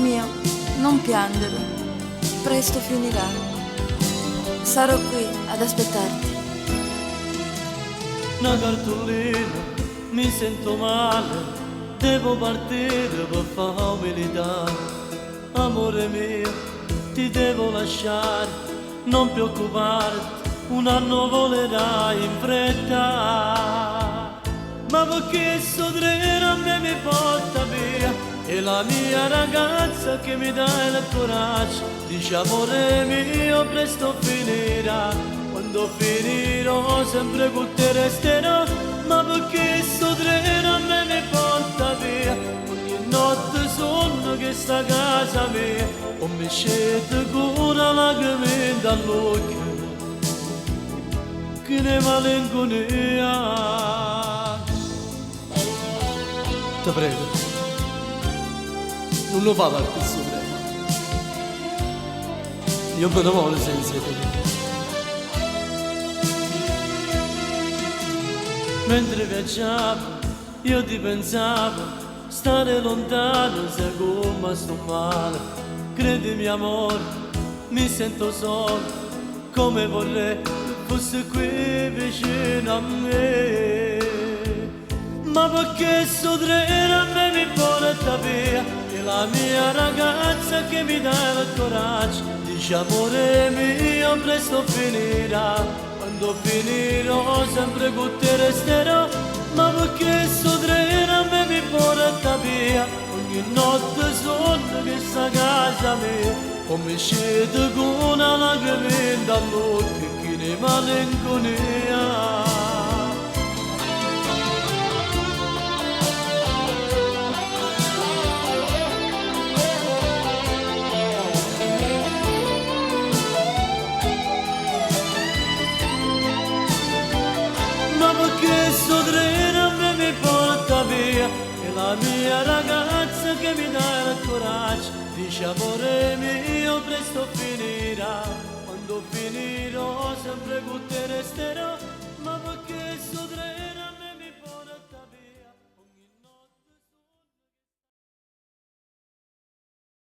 mio, non piangere, presto finirà. Sarò qui ad aspettarti. Una cartolina, mi sento male, devo partire per fare umilità. Amore mio, ti devo lasciare, non preoccuparti, un anno volerai in fretta. Ma perché sto treno a me mi porta via, e la mia ragazza che mi dà il coraggio, dice amore mio presto finirà, quando finirò sempre con te resterò. Ma perché sto treno a me mi porta via, ogni notte sonno che sta casa mia, o mi scende con una lacrima dall'occhio, che ne malinconia. Ti prego, non lo fa per questo prego, io me ne voglio senza te. Mentre viaggiavo io ti pensavo, stare lontano se come sto male. Credimi amore, mi sento solo, come vorrei che fosse qui vicino a me. Ma perché sto treno a me mi porta via, e la mia ragazza che mi dà il coraggio, dice amore mio presto finirà, quando finirò sempre con te resterò. Ma perché sto treno a me mi porta via, ogni notte sonno che sta casa mia, o mi scende con una lacrima dall'occhio, che ne malinconia. Ma perché sto treno a me mi porta via, e la mia ragazza che mi dà il coraggio, dice amore mio presto finirà, quando finirò sempre con te resterò. Ma perché sto treno